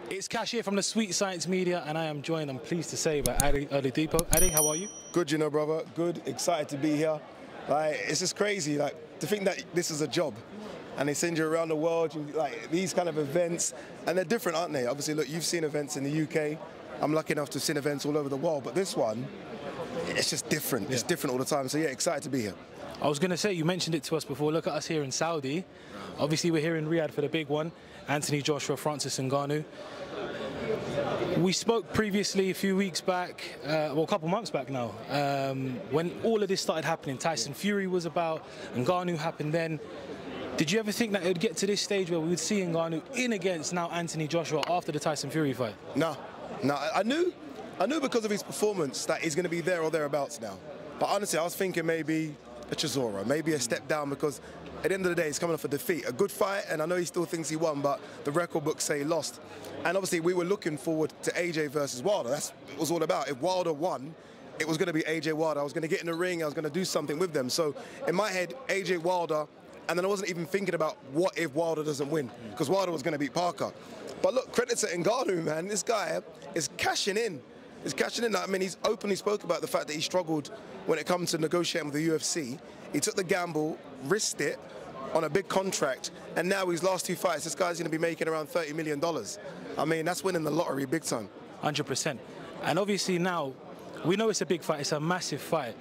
It's Cash here from the Sweet Science Media, and I am joined, I'm pleased to say, by Ade Oladipo. Ade, how are you? Good, you know, brother. Good, excited to be here. Like, it's just crazy, like, to think that this is a job, and they send you around the world, like, these kind of events, and they're different, aren't they? Obviously, look, you've seen events in the UK. I'm lucky enough to have seen events all over the world, but this one, it's just different. Yeah. It's different all the time. So yeah, excited to be here. I was going to say, you mentioned it to us before. Look at us here in Saudi. Obviously, we're here in Riyadh for the big one. Anthony Joshua, Francis Ngannou. We spoke previously a few weeks back, well, a couple months back now, when all of this started happening. Tyson Fury was about, Ngannou happened then. Did you ever think that it would get to this stage where we would see Ngannou in against now Anthony Joshua after the Tyson Fury fight? No. I knew because of his performance that he's going to be there or thereabouts now. But honestly, I was thinking maybe a Chisora, maybe a step down, because at the end of the day, he's coming off a defeat. A good fight, and I know he still thinks he won, but the record books say he lost. And obviously, we were looking forward to AJ versus Wilder. That's what it was all about. If Wilder won, it was going to be AJ Wilder. I was going to get in the ring. I was going to do something with them. So in my head, AJ Wilder, and then I wasn't even thinking about what if Wilder doesn't win, because Wilder was going to beat Parker. But look, credit to Ngannou, man. This guy is cashing in. He's cashing in. I mean, he's openly spoke about the fact that he struggled when it comes to negotiating with the UFC. He took the gamble, risked it on a big contract, and now his last two fights, this guy's going to be making around $30 million. I mean, that's winning the lottery big time. 100%. And obviously now, we know it's a big fight. It's a massive fight.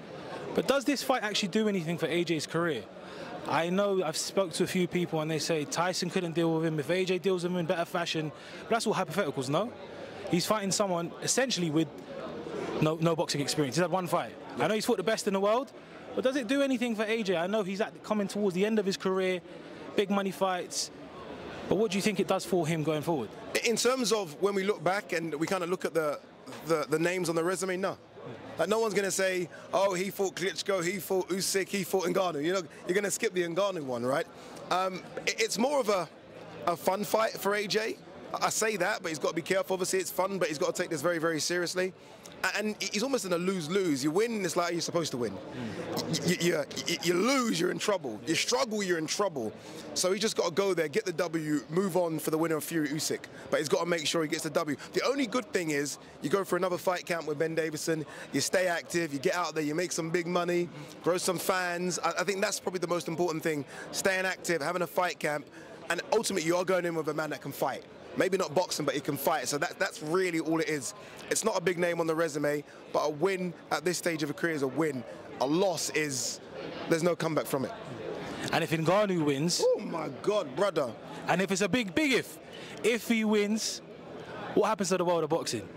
But does this fight actually do anything for AJ's career? I know I've spoke to a few people and they say Tyson couldn't deal with him. If AJ deals with him in better fashion, but that's all hypotheticals, no? He's fighting someone essentially with no boxing experience. He's had one fight. I know he's fought the best in the world, but does it do anything for AJ? I know he's coming towards the end of his career, big money fights, but what do you think it does for him going forward? In terms of when we look back and we kind of look at the names on the resume, no. Like, no one's going to say, oh, he fought Klitschko, he fought Usyk, he fought Ngannou. You know, you're going to skip the Ngannou one, right? It's more of a fun fight for AJ. I say that, but he's got to be careful. Obviously, it's fun, but he's got to take this very, very seriously. And he's almost in a lose-lose. You win, it's like you're supposed to win. You lose, you're in trouble. You struggle, you're in trouble. So he's just got to go there, get the W, move on for the winner of Fury Usyk. But he's got to make sure he gets the W. The only good thing is you go for another fight camp with Ben Davison, you stay active, you get out there, you make some big money, grow some fans. I think that's probably the most important thing. Staying active, having a fight camp, and ultimately you are going in with a man that can fight. Maybe not boxing, but he can fight. So that's really all it is. It's not a big name on the resume, but a win at this stage of a career is a win. A loss is, there's no comeback from it. And if Ngannou wins... Oh my God, brother. And if it's a big if he wins, what happens to the world of boxing?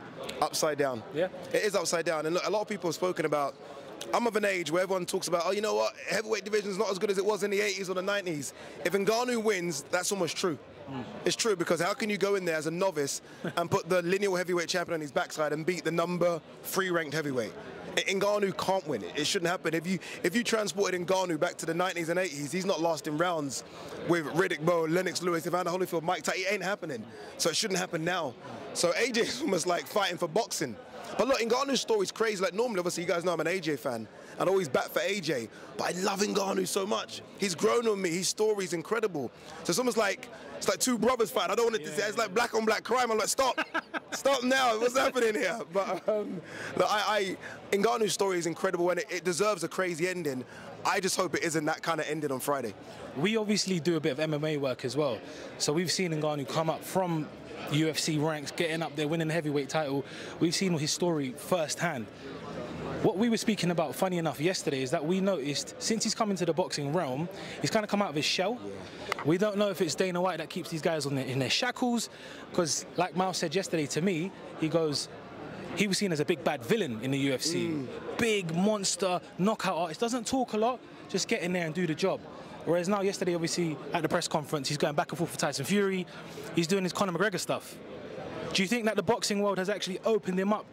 Upside down. Yeah? It is upside down. And look, a lot of people have spoken about, I'm of an age where everyone talks about, oh, you know what, heavyweight division is not as good as it was in the 80s or the 90s. If Ngannou wins, that's almost true. It's true, because how can you go in there as a novice and put the lineal heavyweight champion on his backside and beat the number 3 ranked heavyweight? Ngannou can't win it. It shouldn't happen. If you transported Ngannou back to the 90s and 80s, he's not lasting rounds with Riddick Bowe, Lennox Lewis, Evander Holyfield, Mike Tyson. It ain't happening. So it shouldn't happen now. So AJ is almost like fighting for boxing. But look, Ngannou's story is crazy. Like, normally, obviously, you guys know I'm an AJ fan, and I always bat for AJ. But I love Ngannou so much. He's grown on me. His story is incredible. So it's almost like it's like two brothers fighting. I don't want it to say it's like black on black crime. I'm like, stop, stop now. What's happening here? But Ngannou's story is incredible, and it deserves a crazy ending. I just hope it isn't that kind of ending on Friday. We obviously do a bit of MMA work as well. So we've seen Ngannou come up from UFC ranks, getting up there, winning the heavyweight title. We've seen his story firsthand. What we were speaking about, funny enough, yesterday is that we noticed since he's come into the boxing realm, he's kind of come out of his shell. We don't know if it's Dana White that keeps these guys in their shackles, because like Mal said yesterday to me, he goes, he was seen as a big bad villain in the UFC. Big monster, knockout artist, doesn't talk a lot, just get in there and do the job. Whereas now, yesterday, obviously, at the press conference, he's going back and forth with Tyson Fury. He's doing his Conor McGregor stuff. Do you think that the boxing world has actually opened him up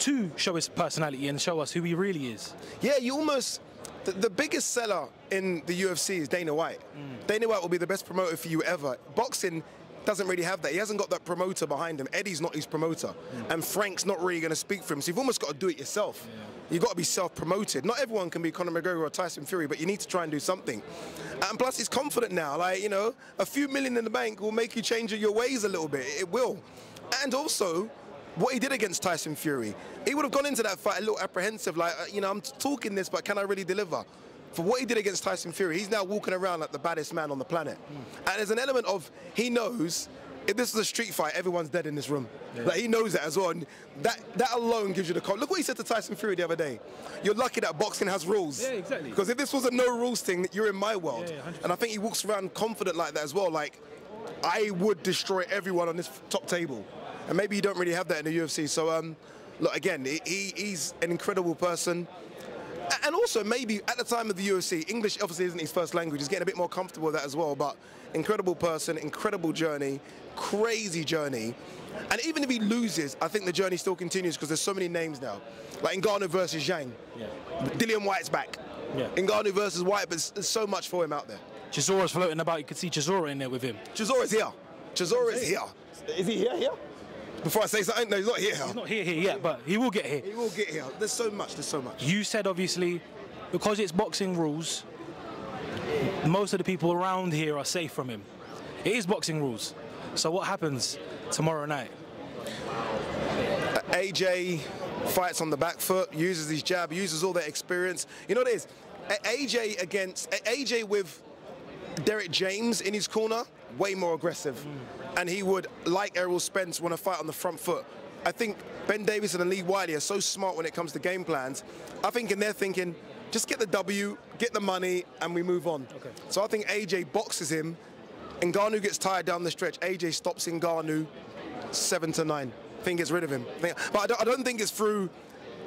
to show his personality and show us who he really is? Yeah, you almost... The biggest seller in the UFC is Dana White. Dana White will be the best promoter for you ever. Boxing doesn't really have that. He hasn't got that promoter behind him. Eddie's not his promoter. And Frank's not really going to speak for him. So you've almost got to do it yourself. You've got to be self-promoted. Not everyone can be Conor McGregor or Tyson Fury, but you need to try and do something. And plus, he's confident now. Like, you know, a few million in the bank will make you change your ways a little bit. It will. And also, what he did against Tyson Fury, he would have gone into that fight a little apprehensive, like, you know, I'm talking this, but can I really deliver? For what he did against Tyson Fury, he's now walking around like the baddest man on the planet. And there's an element of, he knows, if this is a street fight, everyone's dead in this room. Yeah. Like, he knows that as well, and that alone gives you the confidence. Look what he said to Tyson Fury the other day. You're lucky that boxing has rules. Yeah, exactly. Because if this was a no rules thing, you're in my world. Yeah, and I think he walks around confident like that as well. Like, I would destroy everyone on this top table. And maybe you don't really have that in the UFC. So, look, again, he's an incredible person. And also, maybe at the time of the UFC, English obviously isn't his first language. He's getting a bit more comfortable with that as well. But incredible person, incredible journey, crazy journey. And even if he loses, I think the journey still continues because there's so many names now. Like Ngannou versus Zhang. Yeah. Dillian White's back. Yeah. Ngannou versus White, but there's so much for him out there. Chisora's floating about. You could see Chisora in there with him. Chisora's here. Chisora is here. Is he here? Before I say something, no, he's not here. He's not here yet, but he will get here. He will get here. There's so much, there's so much. You said, obviously, because it's boxing rules, most of the people around here are safe from him. It is boxing rules. So what happens tomorrow night? AJ fights on the back foot, uses his jab, uses all that experience. You know what it is? AJ with Derek James in his corner, way more aggressive. And he would, like Errol Spence, want to fight on the front foot. I think Ben Davison and Lee Wiley are so smart when it comes to game plans. I think in their thinking, just get the W, get the money, and we move on. Okay. So I think AJ boxes him. Ngannou gets tired down the stretch. AJ stops Ngannou 7-9. I think gets rid of him. But I don't think it's through.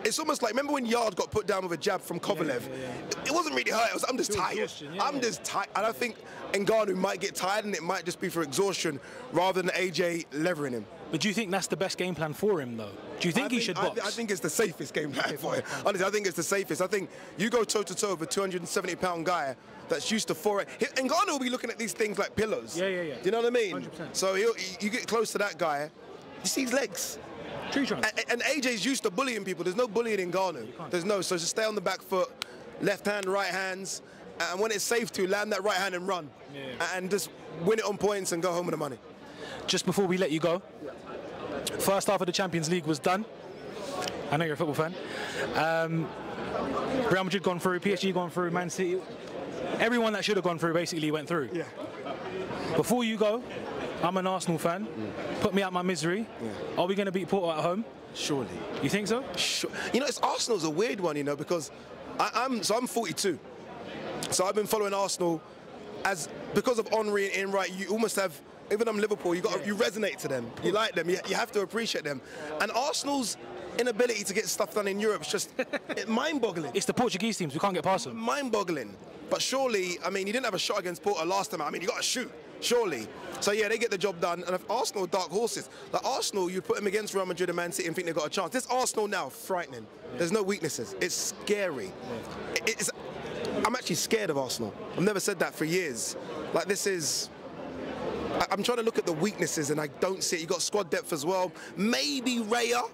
It's almost like, remember when Yard got put down with a jab from Kovalev? Yeah. It wasn't really hurt. It was, I'm just tired. I'm just tired. And I think Ngannou might get tired, and it might just be for exhaustion rather than AJ levering him. But do you think that's the best game plan for him, though? Do you think he should box? I think it's the safest game plan for him. Honestly, I think it's the safest. I think you go toe-to-toe with a 270-pound guy that's used to foreign. Ngannou will be looking at these things like pillows. Yeah. Do you know what I mean? 100%. So you get close to that guy, you see his legs. And AJ's used to bullying people. There's no bullying in Ngannou. There's no. So just stay on the back foot, left hand, right hands, and when it's safe to, land that right hand and run. And just win it on points and go home with the money. Just before we let you go, first half of the Champions League was done. I know you're a football fan. Real Madrid gone through, PSG gone through, Man City. Everyone that should have gone through basically went through. Yeah. Before you go, I'm an Arsenal fan. Put me out my misery. Are we going to beat Porto at home? Surely. You think so? Sure. You know, Arsenal's a weird one, you know, because I'm 42. So I've been following Arsenal because of Henry and Enright. You almost have, even on Liverpool, you resonate to them. You like them. You have to appreciate them. And Arsenal's inability to get stuff done in Europe is just mind-boggling. It's the Portuguese teams. We can't get past them. Mind-boggling. But surely, I mean, you didn't have a shot against Porto last time. I mean, you got to shoot. Surely. So yeah, they get the job done. And if Arsenal are dark horses, like Arsenal, you put them against Real Madrid and Man City and think they've got a chance. This Arsenal now, frightening. There's no weaknesses. It's scary. I'm actually scared of Arsenal. I've never said that for years. Like, this is... I'm trying to look at the weaknesses and I don't see it. You got squad depth as well. Maybe Raya.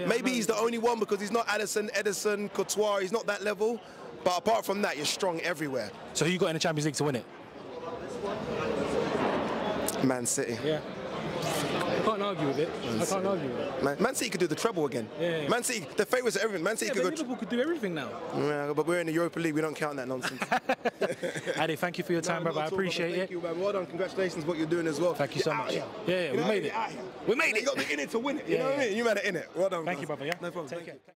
Maybe he's the only one because he's not Addison, Edison, Courtois. He's not that level. But apart from that, you're strong everywhere. So who you got in the Champions League to win it? Man City. Yeah. I can't argue with it. I can't argue with it. Man City could do the treble again. Man City, the favourites at everything. Man City could go. Liverpool could do everything now. Yeah, but we're in the Europa League. We don't count that nonsense. Ade, thank you for your time, brother. I appreciate it. Thank you, man. Well done. Congratulations on what you're doing as well. Thank you so much. Yeah, we made it. We made it. You got to be in it to win it. You know what I mean? You made it in it. Well done. Thank you, brother. Yeah. No problem. Take care.